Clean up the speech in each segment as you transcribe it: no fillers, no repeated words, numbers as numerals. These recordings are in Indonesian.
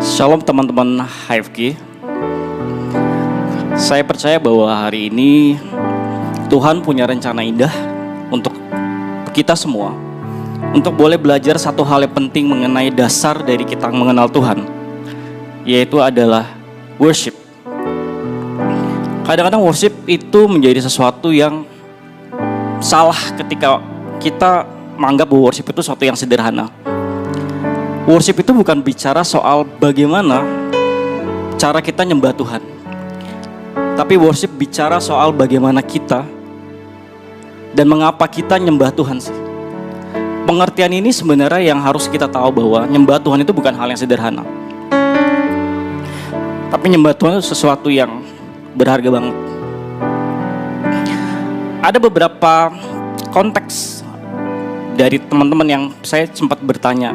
Shalom teman-teman HFG. Saya percaya bahwa hari ini Tuhan punya rencana indah untuk kita semua, untuk boleh belajar satu hal yang penting mengenai dasar dari kita mengenal Tuhan, yaitu adalah worship. Kadang-kadang worship itu menjadi sesuatu yang salah ketika kita menganggap bahwa worship itu sesuatu yang sederhana. Worship itu bukan bicara soal bagaimana cara kita nyembah Tuhan, tapi worship bicara soal bagaimana kita dan mengapa kita nyembah Tuhan sih. Pengertian ini sebenarnya yang harus kita tahu bahwa nyembah Tuhan itu bukan hal yang sederhana, tapi nyembah Tuhan itu sesuatu yang berharga banget. Ada beberapa konteks dari teman-teman yang saya sempat bertanya,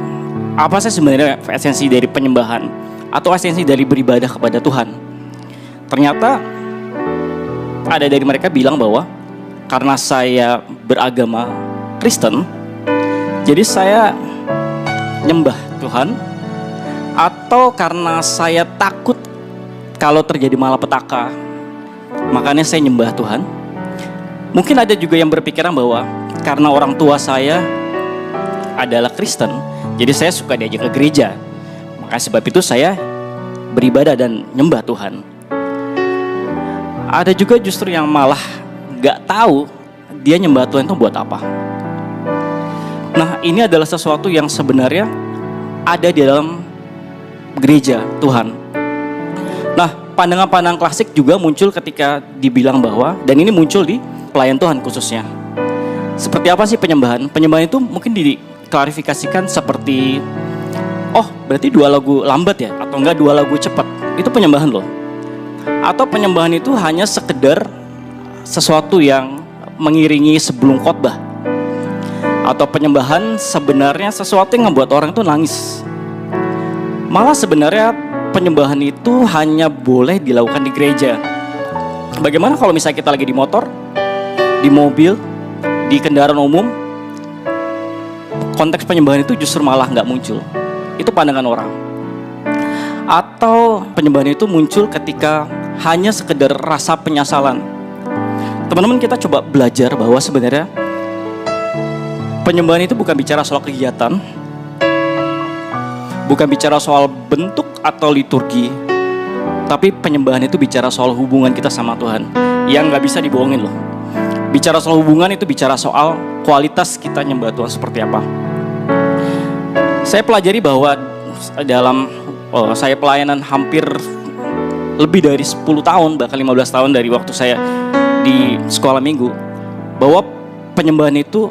apa sih sebenarnya esensi dari penyembahan atau esensi dari beribadah kepada Tuhan? Ternyata ada dari mereka bilang bahwa karena saya beragama Kristen, jadi saya nyembah Tuhan, atau karena saya takut kalau terjadi malapetaka, makanya saya nyembah Tuhan. Mungkin ada juga yang berpikiran bahwa karena orang tua saya adalah Kristen, jadi saya suka diajak ke gereja, maka sebab itu saya beribadah dan nyembah Tuhan. Ada juga justru yang malah gak tahu dia nyembah Tuhan itu buat apa. Nah, ini adalah sesuatu yang sebenarnya ada di dalam gereja Tuhan. Nah, pandangan-pandangan klasik juga muncul ketika dibilang bahwa, dan ini muncul di pelayan Tuhan khususnya, seperti apa sih penyembahan? Penyembahan itu mungkin diklarifikasikan seperti, oh berarti 2 lagu lambat ya, atau enggak 2 lagu cepat, itu penyembahan loh. Atau penyembahan itu hanya sekedar sesuatu yang mengiringi sebelum khotbah. Atau penyembahan sebenarnya sesuatu yang membuat orang itu nangis. Malah sebenarnya penyembahan itu hanya boleh dilakukan di gereja. Bagaimana kalau misalnya kita lagi di motor, di mobil, di kendaraan umum, konteks penyembahan itu justru malah nggak muncul. Itu pandangan orang. Atau penyembahan itu muncul ketika hanya sekedar rasa penyesalan. Teman-teman, kita coba belajar bahwa sebenarnya penyembahan itu bukan bicara soal kegiatan, bukan bicara soal bentuk atau liturgi, tapi penyembahan itu bicara soal hubungan kita sama Tuhan, yang nggak bisa dibohongin loh. Bicara soal hubungan itu bicara soal kualitas kita nyembah Tuhan seperti apa. Saya pelajari bahwa dalam saya pelayanan hampir lebih dari 10 tahun, bahkan 15 tahun dari waktu saya di sekolah minggu, bahwa penyembahan itu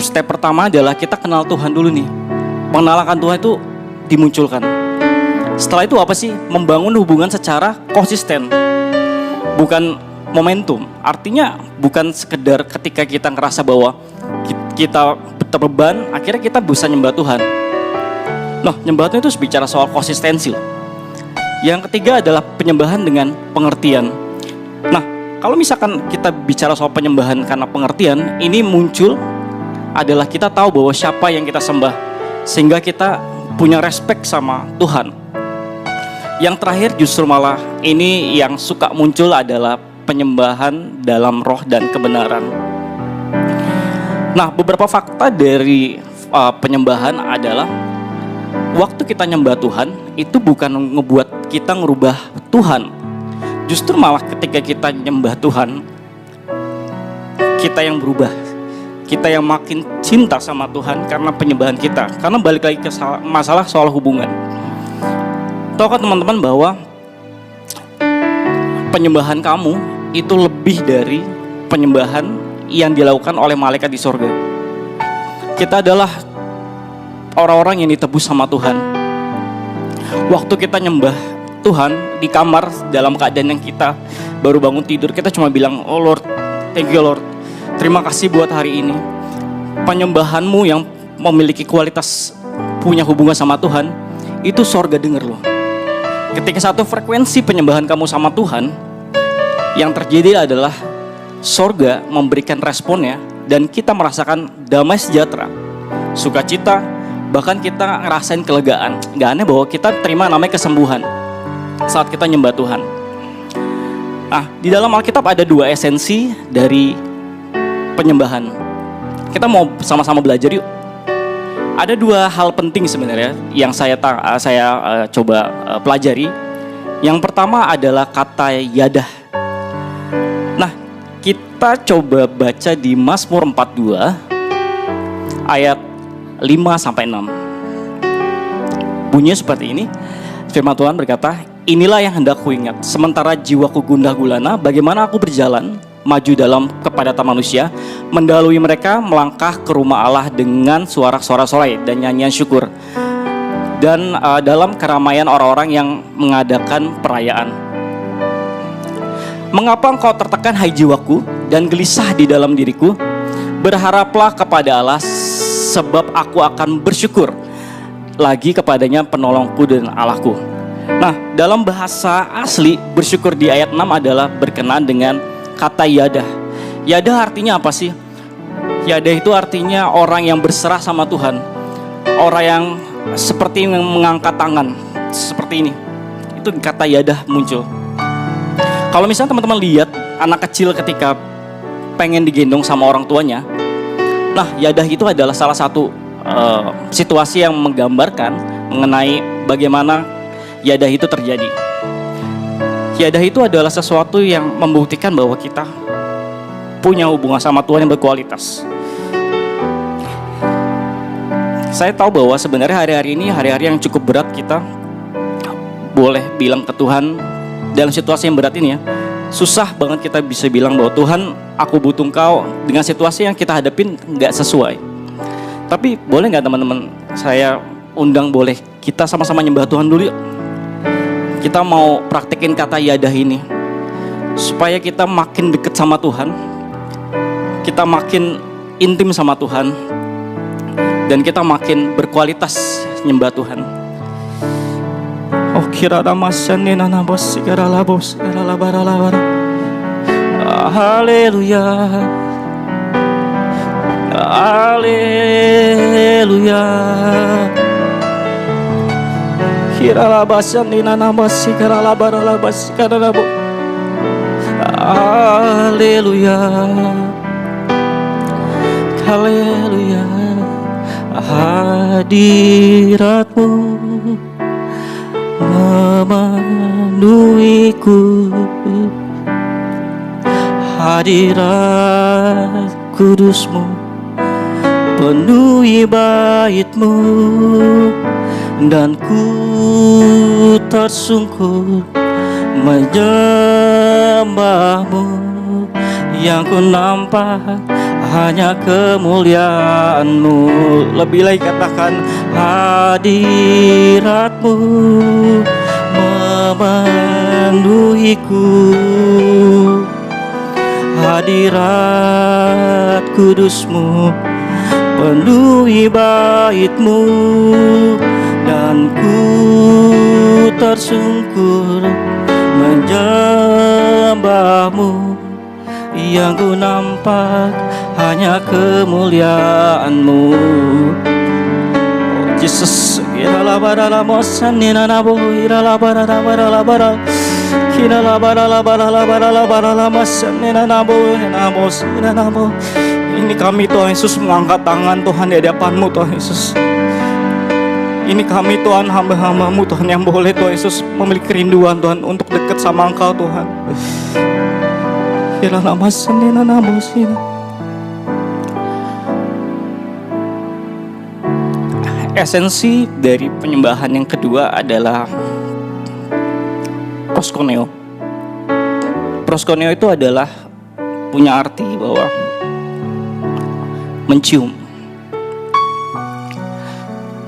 step pertama adalah kita kenal Tuhan dulu nih. Pengenalan Tuhan itu dimunculkan. Setelah itu apa sih? Membangun hubungan secara konsisten, bukan momentum. Artinya bukan sekedar ketika kita ngerasa bahwa kita terbeban, akhirnya kita bisa nyembah Tuhan. Nah, nyembah Tuhan itu bicara soal konsistensi. Yang ketiga adalah penyembahan dengan pengertian. Nah, kalau misalkan kita bicara soal penyembahan karena pengertian, ini muncul adalah kita tahu bahwa siapa yang kita sembah, sehingga kita punya respect sama Tuhan. Yang terakhir justru malah ini yang suka muncul adalah penyembahan dalam roh dan kebenaran. Nah, beberapa fakta dari penyembahan adalah waktu kita nyembah Tuhan itu bukan ngebuat kita ngerubah Tuhan. Justru malah ketika kita nyembah Tuhan, kita yang berubah. Kita yang makin cinta sama Tuhan karena penyembahan kita. Karena balik lagi ke masalah soal hubungan. Tahu kan teman-teman bahwa penyembahan kamu itu lebih dari penyembahan yang dilakukan oleh malaikat di sorga. Kita adalah orang-orang yang ditebus sama Tuhan. Waktu kita nyembah Tuhan di kamar dalam keadaan yang kita baru bangun tidur, kita cuma bilang, oh Lord, thank you Lord, terima kasih buat hari ini. Penyembahanmu yang memiliki kualitas punya hubungan sama Tuhan, itu sorga denger loh. Ketika satu frekuensi penyembahan kamu sama Tuhan, yang terjadi adalah sorga memberikan responnya dan kita merasakan damai sejahtera. sukacita, bahkan kita ngerasain kelegaan. Gak aneh bahwa kita terima namanya kesembuhan saat kita nyembah Tuhan. Nah, di dalam Alkitab ada dua esensi dari penyembahan. Kita mau sama-sama belajar yuk. Ada dua hal penting sebenarnya yang saya coba pelajari. Yang pertama adalah kata yadah. Nah, kita coba baca di Mazmur 42 ayat 5-6. Bunyinya seperti ini. Firman Tuhan berkata, inilah yang hendak kuingat, sementara jiwaku gundah gulana, bagaimana aku berjalan maju dalam kepadatan manusia, mendahului mereka melangkah ke rumah Allah dengan suara-suara sorai dan nyanyian syukur, dan dalam keramaian orang-orang yang mengadakan perayaan. Mengapa engkau tertekan hai jiwaku dan gelisah di dalam diriku? Berharaplah kepada Allah, sebab aku akan bersyukur lagi kepadanya, penolongku dan Allahku. Nah, dalam bahasa asli bersyukur di ayat 6 adalah berkenaan dengan kata yadah. Yadah artinya apa sih? Yadah itu artinya orang yang berserah sama Tuhan. Orang yang seperti mengangkat tangan seperti ini. Itu kata yadah muncul. Kalau misalnya teman-teman lihat anak kecil ketika pengen digendong sama orang tuanya, nah yadah itu adalah salah satu situasi yang menggambarkan mengenai bagaimana yadah itu terjadi. Yadah itu adalah sesuatu yang membuktikan bahwa kita punya hubungan sama Tuhan yang berkualitas. Saya tahu bahwa sebenarnya hari-hari ini hari-hari yang cukup berat. Kita boleh bilang ke Tuhan dalam situasi yang berat ini ya, susah banget kita bisa bilang bahwa Tuhan, aku butuh Engkau dengan situasi yang kita hadapin gak sesuai. Tapi boleh gak teman-teman, saya undang boleh kita sama-sama nyembah Tuhan dulu yuk. Kita mau praktekin kata yadah ini supaya kita makin dekat sama Tuhan, kita makin intim sama Tuhan, dan kita makin berkualitas nyembah Tuhan. Oh kira damasan ni nanabos kira labos kira labara labara. Haleluya, haleluya. Kira labasan ni nanabos kira labara labas kira labo. Haleluya, haleluya. Hadirat-Mu memenuhiku, hadirat kudus-Mu penuhi bait-Mu, dan ku tersungkur menyembah-Mu. Yang ku nampak hanya kemuliaan-Mu. Lebih lagi katakan, hadirat-Mu memenuhiku, hadirat kudus-Mu penuhi bait-Mu, dan ku tersungkur menyembah-Mu. Yang ku nampak hanya kemuliaan-Mu. Oh Jesus, irala barala mosanina nabo, irala barala barala barala, kirala barala barala barala barala mosanina nabo, nabo sina nabo. Ini kami Tuhan Yesus mengangkat tangan Tuhan di hadapan-Mu Tuhan Yesus. Ini kami Tuhan, hamba-hamba-Mu Tuhan, yang boleh Tuhan Yesus memiliki kerinduan Tuhan untuk dekat sama Engkau Tuhan. Kira nama senina nabosin. Esensi dari penyembahan yang kedua adalah proskuneo. Proskuneo itu adalah punya arti bahwa mencium.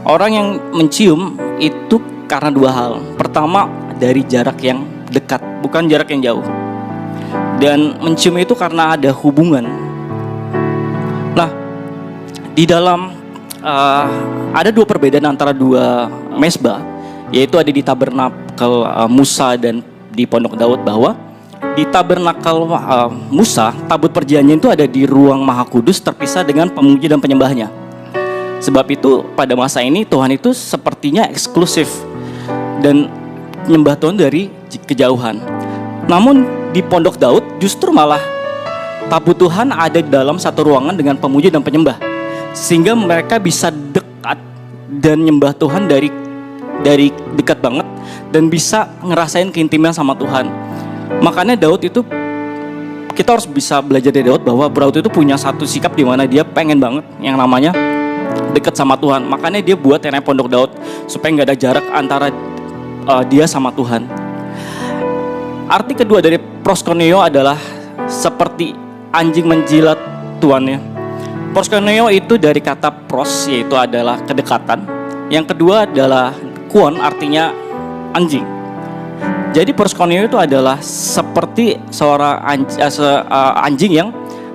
Orang yang mencium itu karena dua hal. Pertama, dari jarak yang dekat, bukan jarak yang jauh. Dan mencium itu karena ada hubungan. Nah, di dalam ada dua perbedaan antara dua mesbah, yaitu ada di tabernakel Musa dan di Pondok Daud, bahwa di tabernakel Musa, tabut perjanjian itu ada di ruang Maha Kudus terpisah dengan pemuji dan penyembahnya. Sebab itu pada masa ini Tuhan itu sepertinya eksklusif dan menyembah Tuhan dari kejauhan. Namun di Pondok Daud justru malah tabut Tuhan ada di dalam satu ruangan dengan pemuja dan penyembah, sehingga mereka bisa dekat dan nyembah Tuhan dari dekat banget dan bisa ngerasain keintiman sama Tuhan. Makanya Daud itu, kita harus bisa belajar dari Daud bahwa Daud itu punya satu sikap di mana dia pengen banget yang namanya dekat sama Tuhan. Makanya dia buat yang namanya Pondok Daud supaya nggak ada jarak antara dia sama Tuhan. Arti kedua dari proskuneo adalah seperti anjing menjilat tuannya. Proskuneo itu dari kata pros, yaitu adalah kedekatan. Yang kedua adalah kuon, artinya anjing. Jadi proskuneo itu adalah seperti seorang anjing yang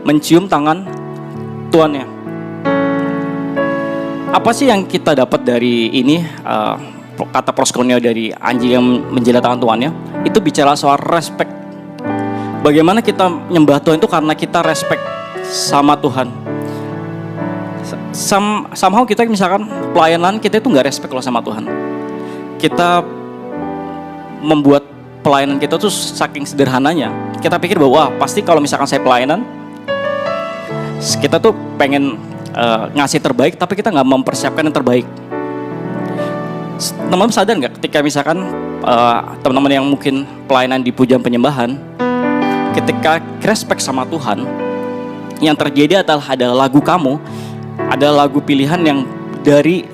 mencium tangan tuannya. Apa sih yang kita dapat dari ini? Kata proskuneo dari anjing yang menjilat tangan tuannya itu bicara soal respect. Bagaimana kita nyembah Tuhan itu karena kita respect sama Tuhan. Somehow kita misalkan pelayanan kita itu nggak respect loh sama Tuhan. Kita membuat pelayanan kita tuh saking sederhananya. Kita pikir bahwa pasti kalau misalkan saya pelayanan, kita tuh pengen ngasih terbaik, tapi kita nggak mempersiapkan yang terbaik. Teman-teman sadar nggak ketika misalkan teman-teman yang mungkin pelayanan di pujian penyembahan, ketika respect sama Tuhan, yang terjadi adalah ada lagu kamu, ada lagu pilihan yang dari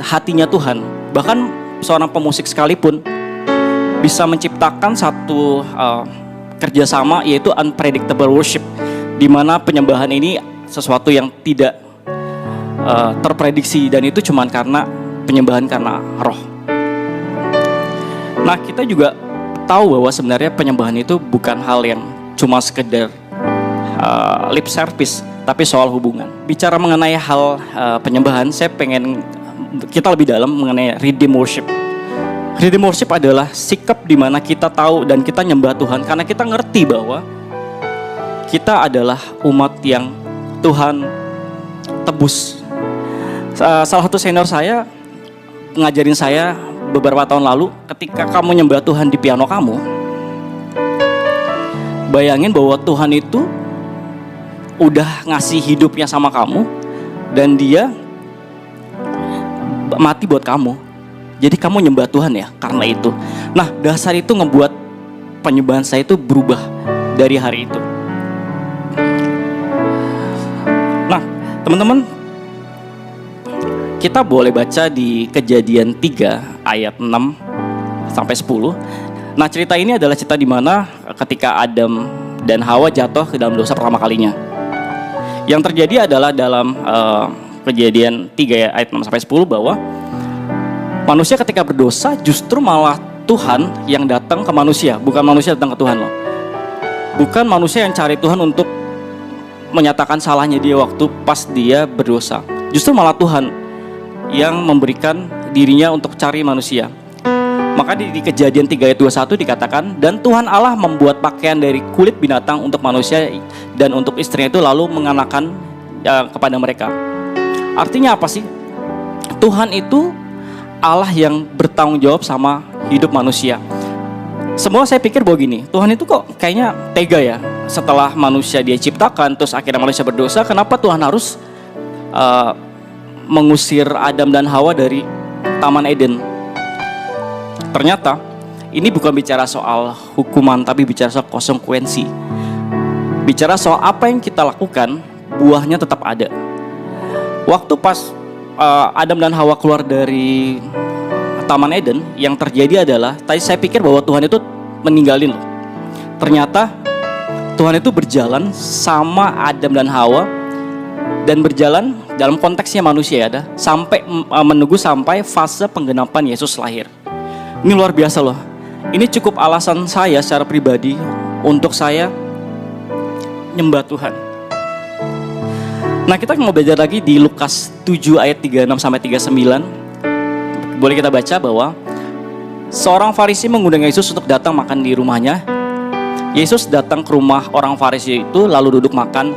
hatinya Tuhan. Bahkan seorang pemusik sekalipun bisa menciptakan satu kerjasama, yaitu unpredictable worship, di mana penyembahan ini sesuatu yang tidak terprediksi, dan itu cuma karena penyembahan karena roh. Nah, kita juga tahu bahwa sebenarnya penyembahan itu bukan hal yang cuma sekedar lip service, tapi soal hubungan. Bicara mengenai hal penyembahan, saya pengen kita lebih dalam mengenai redeem worship. Redeem worship adalah sikap di mana kita tahu dan kita nyembah Tuhan karena kita ngerti bahwa kita adalah umat yang Tuhan tebus. Salah satu senior saya ngajarin saya beberapa tahun lalu, ketika kamu nyembah Tuhan di piano kamu, bayangin bahwa Tuhan itu udah ngasih hidupnya sama kamu dan dia mati buat kamu. Jadi kamu nyembah Tuhan ya karena itu. Nah, dasar itu ngebuat penyembahan saya itu berubah dari hari itu. Nah, teman-teman, kita boleh baca di Kejadian 3 ayat 6 sampai 10. Nah, cerita ini adalah cerita di mana ketika Adam dan Hawa jatuh ke dalam dosa pertama kalinya. Yang terjadi adalah dalam Kejadian 3 ayat 6 sampai 10 bahwa manusia ketika berdosa justru malah Tuhan yang datang ke manusia, bukan manusia datang ke Tuhan loh. Bukan manusia yang cari Tuhan untuk menyatakan salahnya dia waktu pas dia berdosa. Justru malah Tuhan yang memberikan dirinya untuk cari manusia. Maka di Kejadian 3 ayat 21 dikatakan, dan Tuhan Allah membuat pakaian dari kulit binatang untuk manusia dan untuk istrinya itu lalu mengenakan kepada mereka. Artinya apa sih? Tuhan itu Allah yang bertanggung jawab sama hidup manusia. Semua saya pikir bahwa gini, Tuhan itu kok kayaknya tega ya. Setelah manusia dia ciptakan, terus akhirnya manusia berdosa, kenapa Tuhan harus mengusir Adam dan Hawa dari Taman Eden? Ternyata ini bukan bicara soal hukuman, tapi bicara soal konsekuensi. Bicara soal apa yang kita lakukan, buahnya tetap ada. Waktu pas Adam dan Hawa keluar dari Taman Eden, yang terjadi adalah tadi saya pikir bahwa Tuhan itu meninggalin loh. Ternyata Tuhan itu berjalan sama Adam dan Hawa, dan berjalan dalam konteksnya manusia ya, sampai menunggu sampai fase penggenapan Yesus lahir. Ini luar biasa loh. Ini cukup alasan saya secara pribadi untuk saya nyembah Tuhan. Nah, kita mau belajar lagi di Lukas 7 ayat 36 sampai 39. Boleh kita baca bahwa seorang Farisi mengundang Yesus untuk datang makan di rumahnya. Yesus datang ke rumah orang Farisi itu lalu duduk makan.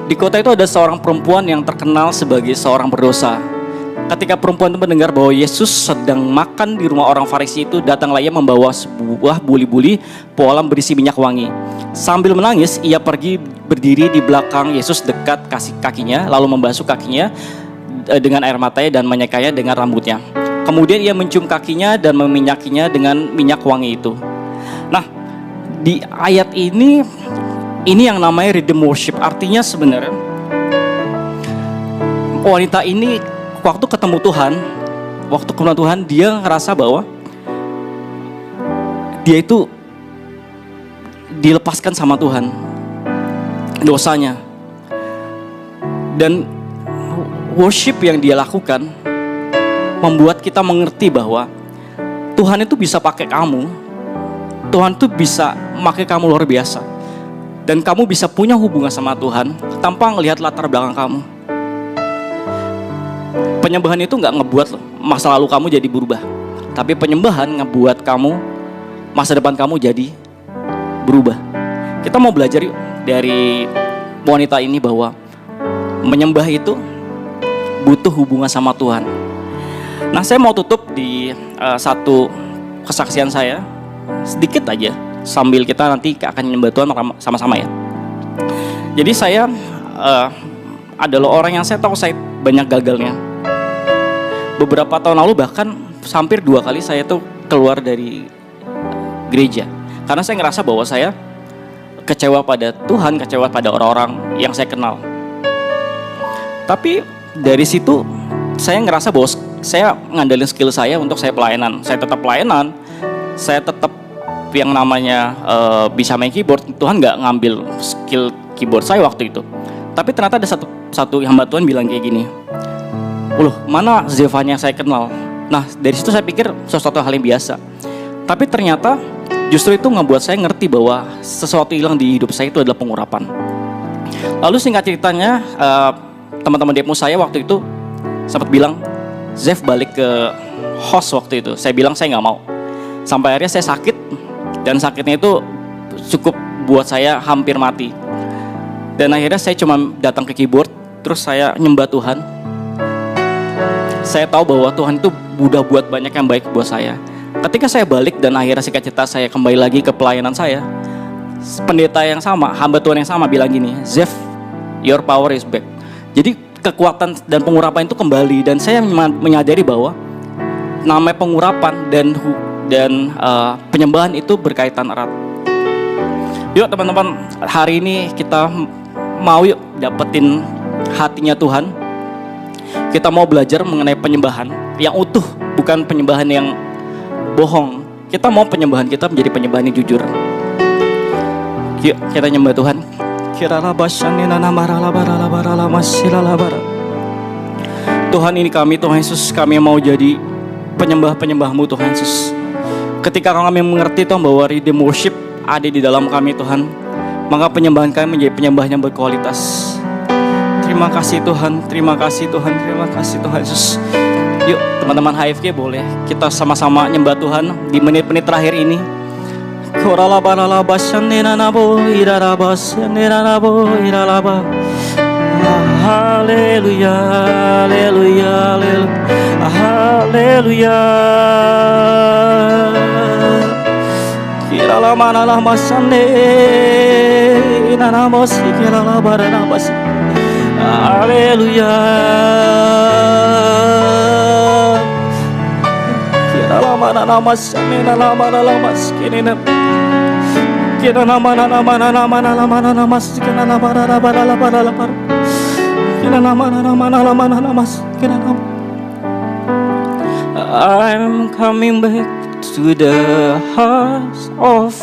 Di kota itu ada seorang perempuan yang terkenal sebagai seorang berdosa. Ketika perempuan itu mendengar bahwa Yesus sedang makan di rumah orang Farisi itu, datanglah ia membawa sebuah buli-buli polam berisi minyak wangi. Sambil menangis, ia pergi berdiri di belakang Yesus dekat kakinya, lalu membasuh kakinya dengan air matanya dan menyekanya dengan rambutnya. Kemudian ia mencium kakinya dan meminyakinya dengan minyak wangi itu. Nah, di ayat ini yang namanya redeem worship. Artinya sebenarnya wanita ini waktu ketemu Tuhan, dia ngerasa bahwa dia itu dilepaskan sama Tuhan dosanya. Dan worship yang dia lakukan membuat kita mengerti bahwa Tuhan itu bisa pakai kamu. Tuhan itu bisa pakai kamu luar biasa. Dan kamu bisa punya hubungan sama Tuhan tanpa ngelihat latar belakang kamu. Penyembahan itu gak ngebuat masa lalu kamu jadi berubah. Tapi penyembahan ngebuat kamu, masa depan kamu jadi berubah. Kita mau belajar yuk dari wanita ini bahwa menyembah itu butuh hubungan sama Tuhan. Nah, saya mau tutup di satu kesaksian saya sedikit aja, sambil kita nanti akan menyembah Tuhan sama-sama ya. Jadi saya adalah orang yang saya tahu saya banyak gagalnya. Beberapa tahun lalu bahkan hampir 2 kali saya tuh keluar dari gereja karena saya ngerasa bahwa saya kecewa pada Tuhan, kecewa pada orang-orang yang saya kenal. Tapi dari situ saya ngerasa bahwa saya ngandelin skill saya untuk saya pelayanan. Saya tetap pelayanan, saya tetap yang namanya bisa main keyboard. Tuhan nggak ngambil skill keyboard saya waktu itu. Tapi ternyata ada satu hamba Tuhan bilang kayak gini, "Loh, mana Zevanya yang saya kenal?" Nah, dari situ saya pikir sesuatu hal yang biasa. Tapi ternyata justru itu ngebuat saya ngerti bahwa sesuatu hilang di hidup saya itu adalah pengurapan. Lalu singkat ceritanya, teman-teman demo saya waktu itu sempat bilang, "Zev balik ke host waktu itu." Saya bilang saya nggak mau. Sampai akhirnya saya sakit, dan sakitnya itu cukup buat saya hampir mati. Dan akhirnya saya cuma datang ke keyboard, terus saya nyembah Tuhan. Saya tahu bahwa Tuhan itu udah buat banyak yang baik buat saya. Ketika saya balik dan akhirnya singkat cerita saya kembali lagi ke pelayanan saya, pendeta yang sama, hamba Tuhan yang sama bilang gini, "Zev, your power is back." Jadi kekuatan dan pengurapan itu kembali, dan saya menyadari bahwa namanya pengurapan dan penyembahan itu berkaitan erat. Yuk teman-teman, hari ini kita mau yuk dapetin hatinya Tuhan. Kita mau belajar mengenai penyembahan yang utuh, bukan penyembahan yang bohong. Kita mau penyembahan kita menjadi penyembahan yang jujur. Yuk kita nyembah Tuhan. Tuhan, ini kami, Tuhan Yesus, kami mau jadi penyembah-penyembah-Mu Tuhan Yesus. Ketika kami mengerti Tuhan bahwa redeem worship ada di dalam kami Tuhan, maka penyembahan kami menjadi penyembahan yang berkualitas. Terima kasih Tuhan, terima kasih Tuhan, terima kasih Tuhan Yesus. Yuk teman-teman HFG, boleh kita sama-sama nyembah Tuhan di menit-menit terakhir ini. Haleluya, haleluya, haleluya. Kirala manalah masane, nanamosi kirala baranabasi. Haleluya. Kirala manana masane, nana manala maskinina. Kirala manana manana manala manana maskinana barala barala barala barala. I'm coming back to the house of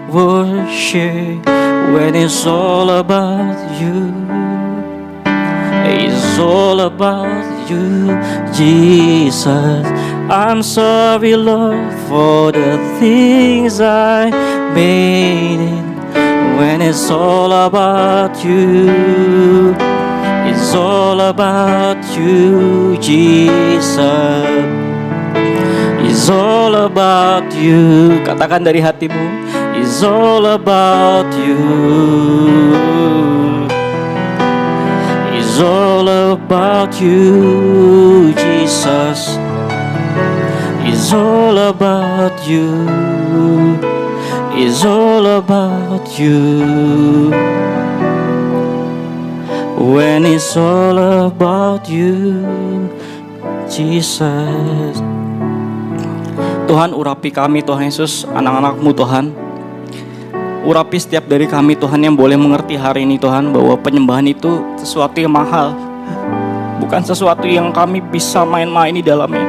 worship when it's all about you. It's all about you, Jesus. I'm sorry, Lord, for the things I made it when it's all about you. It's all about you, Jesus. It's all about you. Katakan dari hatimu. It's all about you. It's It's all about you, Jesus. It's all about you. It's all about you. When it's all about you, Jesus. Tuhan, urapi kami Tuhan Yesus, anak-anak-Mu Tuhan. Urapi setiap dari kami Tuhan yang boleh mengerti hari ini Tuhan, bahwa penyembahan itu sesuatu yang mahal, bukan sesuatu yang kami bisa main-main di dalamnya.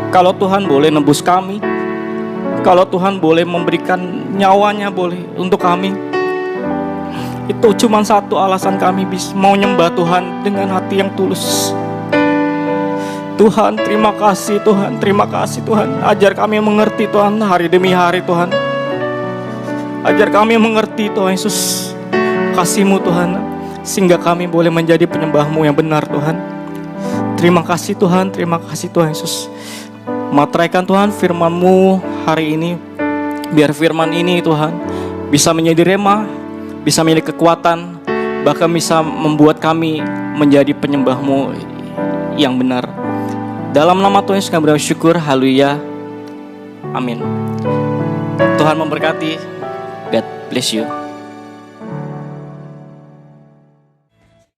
Kalau Tuhan boleh nebus kami, kalau Tuhan boleh memberikan nyawanya boleh untuk kami, itu cuma satu alasan kami bisa mau nyembah Tuhan dengan hati yang tulus. Tuhan, terima kasih Tuhan, terima kasih Tuhan. Ajar kami mengerti Tuhan hari demi hari Tuhan. Ajar kami mengerti Tuhan Yesus kasih-Mu Tuhan, sehingga kami boleh menjadi penyembah-Mu yang benar Tuhan. Terima kasih Tuhan, terima kasih Tuhan Yesus. Materaikan Tuhan firman-Mu hari ini, biar firman ini Tuhan bisa menjadi rema, bisa menjadi kekuatan, bahkan bisa membuat kami menjadi penyembah-Mu yang benar. Dalam nama Tuhan Yesus kami bersyukur, haleluya, amin. Tuhan memberkati. God bless you.